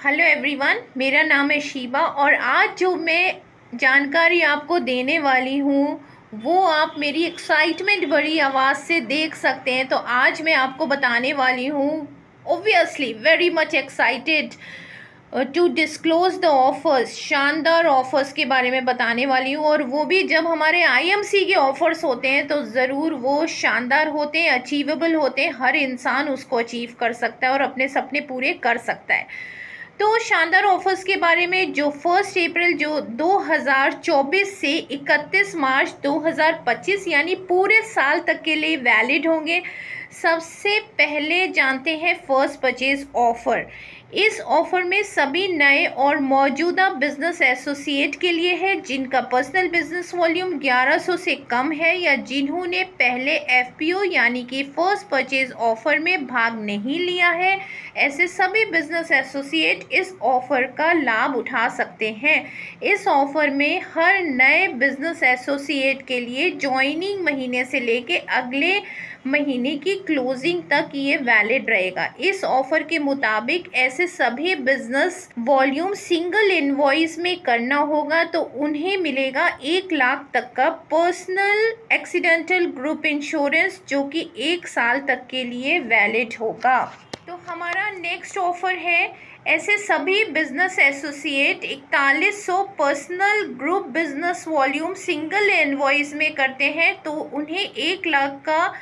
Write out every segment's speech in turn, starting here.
Hello everyone, मेरा नाम है शीबा और आज जो मैं जानकारी आपको देने वाली हूँ वो आप मेरी एक्साइटमेंट भरी आवाज़ से देख सकते हैं। तो आज मैं आपको बताने वाली हूँ, obviously very much excited to disclose the offers, शानदार ऑफर्स के बारे में बताने वाली हूँ। और वो भी जब हमारे आईएमसी के ऑफर्स होते हैं तो ज़रूर वो शानदार होते हैं, अचीवेबल होते हैं, हर इंसान उसको अचीव कर सकता है और अपने सपने पूरे कर सकता है। तो शानदार ऑफर्स के बारे में जो 1 अप्रैल जो 2024 से 31 मार्च 2025 यानी पूरे साल तक के लिए वैलिड होंगे। सबसे पहले जानते हैं फर्स्ट परचेज ऑफर। इस ऑफर में सभी नए और मौजूदा बिजनेस एसोसिएट के लिए है जिनका पर्सनल बिजनेस वॉल्यूम 1100 से कम है या जिन्होंने पहले एफपीओ यानी कि फर्स्ट परचेज ऑफर में भाग नहीं लिया है। ऐसे सभी बिजनेस एसोसिएट इस ऑफर का लाभ उठा सकते हैं। इस ऑफर में हर नए बिजनेस एसोसिएट के लिए ज्वाइनिंग महीने से लेके अगले महीने की क्लोजिंग तक ये वैलिड रहेगा। इस ऑफर के मुताबिक ऐसे सभी बिजनेस वॉल्यूम सिंगल इनवॉइस में करना होगा तो उन्हें मिलेगा 1 लाख तक का पर्सनल एक्सीडेंटल ग्रुप इंश्योरेंस जो कि 1 साल तक के लिए वैलिड होगा। तो हमारा नेक्स्ट ऑफर है, ऐसे सभी business associate 4100 personal group business volume single invoice में करते हैं तो उन्हें 1 लाख का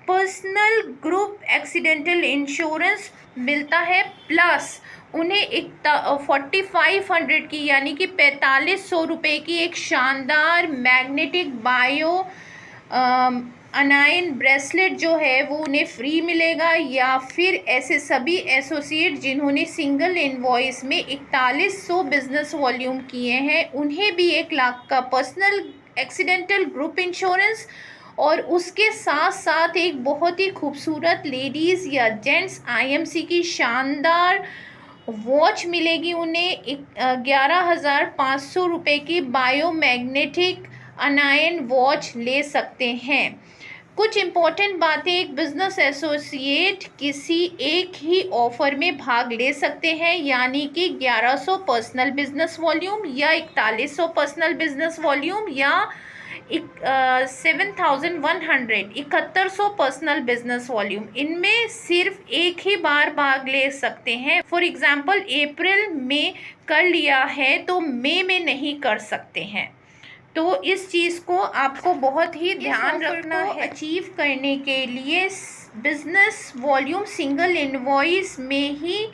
पर्सनल ग्रुप एक्सीडेंटल इंश्योरेंस मिलता है, प्लस उन्हें 4500 की यानी कि 4500 रुपये की एक शानदार मैग्नेटिक बायो अनाइन ब्रेसलेट जो है वो उन्हें फ्री मिलेगा। या फिर ऐसे सभी एसोसिएट जिन्होंने सिंगल इनवॉइस में 4100 बिजनेस वॉल्यूम किए हैं उन्हें भी 1 लाख का पर्सनल एक्सीडेंटल ग्रुप इंश्योरेंस और उसके साथ साथ एक बहुत ही खूबसूरत लेडीज़ या जेंट्स आईएमसी की शानदार वॉच मिलेगी। उन्हें 11,500 रुपये की बायोमैग्नेटिक अनायन वॉच ले सकते हैं। कुछ इम्पोर्टेंट बातें, एक बिजनेस एसोसिएट किसी एक ही ऑफर में भाग ले सकते हैं यानी कि 1100 पर्सनल बिजनेस वॉल्यूम या 4100 पर्सनल बिजनेस वॉल्यूम या 7100 पर्सनल बिजनेस वॉल्यूम। इनमें सिर्फ एक ही बार भाग ले सकते हैं। फॉर एग्जाम्पल अप्रैल में कर लिया है तो मई में नहीं कर सकते हैं। तो इस चीज़ को आपको बहुत ही ध्यान रखना है। अचीव करने के लिए बिजनेस वॉल्यूम सिंगल इनवॉइस में ही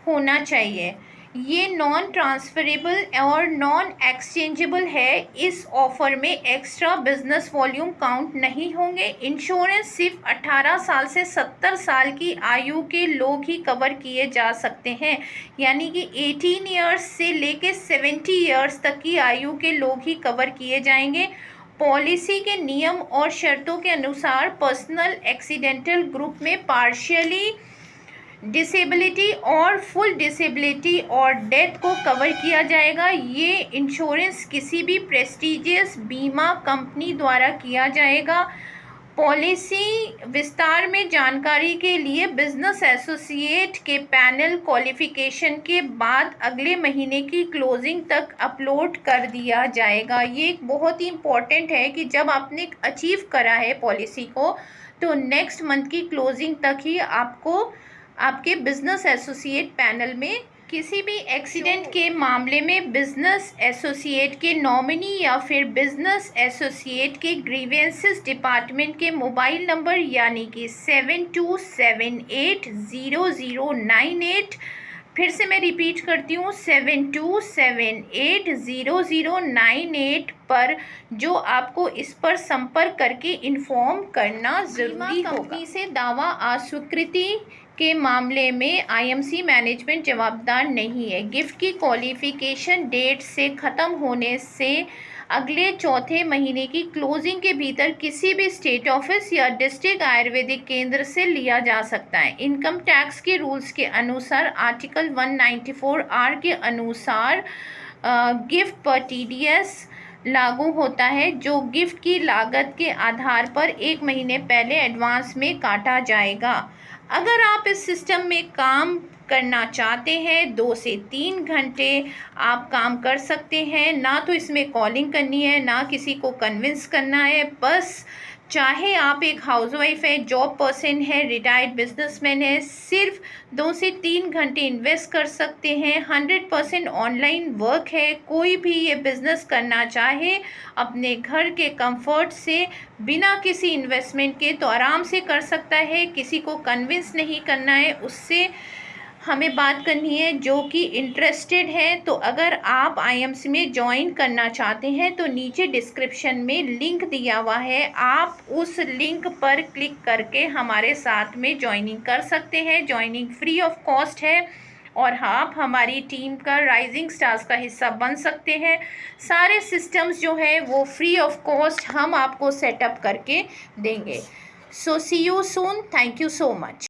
होना चाहिए। ये नॉन ट्रांसफरेबल और नॉन एक्सचेंजेबल है। इस ऑफर में एक्स्ट्रा बिजनेस वॉल्यूम काउंट नहीं होंगे। इंश्योरेंस सिर्फ 18 साल से 70 साल की आयु के लोग ही कवर किए जा सकते हैं यानी कि 18 ईयर्स से लेके 70 ईयर्स तक की आयु के लोग ही कवर किए जाएंगे। पॉलिसी के नियम और शर्तों के अनुसार पर्सनल एक्सीडेंटल ग्रुप में पार्शियली डिसेबिलिटी और फुल डिसेबिलिटी और डेथ को कवर किया जाएगा। ये इंश्योरेंस किसी भी प्रेस्टिजियस बीमा कंपनी द्वारा किया जाएगा। पॉलिसी विस्तार में जानकारी के लिए बिजनेस एसोसिएट के पैनल क्वालिफिकेशन के बाद अगले महीने की क्लोजिंग तक अपलोड कर दिया जाएगा। ये एक बहुत ही इम्पॉर्टेंट है कि जब आपने अचीव करा है पॉलिसी को तो नेक्स्ट मंथ की क्लोजिंग तक ही आपको आपके बिजनेस एसोसिएट पैनल में किसी भी एक्सीडेंट के मामले में बिजनेस एसोसिएट के नॉमिनी या फिर बिजनेस एसोसिएट के ग्रीवेंसेस डिपार्टमेंट के मोबाइल नंबर यानी कि 72780098, फिर से मैं रिपीट करती हूँ 72780098 पर जो आपको इस पर संपर्क करके इन्फॉर्म करना जरूरी होगा। कंपनी से दावा अस्वीकृति के मामले में आईएमसी मैनेजमेंट जवाबदार नहीं है। गिफ्ट की क्वालिफिकेशन डेट से ख़त्म होने से अगले चौथे महीने की क्लोजिंग के भीतर किसी भी स्टेट ऑफिस या डिस्ट्रिक्ट आयुर्वेदिक केंद्र से लिया जा सकता है। इनकम टैक्स के रूल्स के अनुसार आर्टिकल 194R के अनुसार गिफ्ट पर टीडीएस लागू होता है जो गिफ्ट की लागत के आधार पर 1 महीने पहले एडवांस में काटा जाएगा। अगर आप इस सिस्टम में काम करना चाहते हैं 2 से 3 घंटे आप काम कर सकते हैं। ना तो इसमें कॉलिंग करनी है, ना किसी को कन्विंस करना है। बस चाहे आप एक हाउसवाइफ है, जॉब पर्सन है, रिटायर्ड बिजनेसमैन है, सिर्फ 2 से 3 घंटे इन्वेस्ट कर सकते हैं। 100% ऑनलाइन वर्क है। कोई भी ये बिज़नेस करना चाहे अपने घर के कंफर्ट से बिना किसी इन्वेस्टमेंट के तो आराम से कर सकता है। किसी को कन्विंस नहीं करना है, उससे हमें बात करनी है जो कि इंटरेस्टेड है। तो अगर आप आईएमसी में ज्वाइन करना चाहते हैं तो नीचे डिस्क्रिप्शन में लिंक दिया हुआ है, आप उस लिंक पर क्लिक करके हमारे साथ में ज्वाइनिंग कर सकते हैं। ज्वाइनिंग फ्री ऑफ कॉस्ट है और आप हमारी टीम का राइजिंग स्टार्स का हिस्सा बन सकते हैं। सारे सिस्टम्स जो है वो फ्री ऑफ कॉस्ट हम आपको सेटअप करके देंगे। So see you soon. Thank you so much.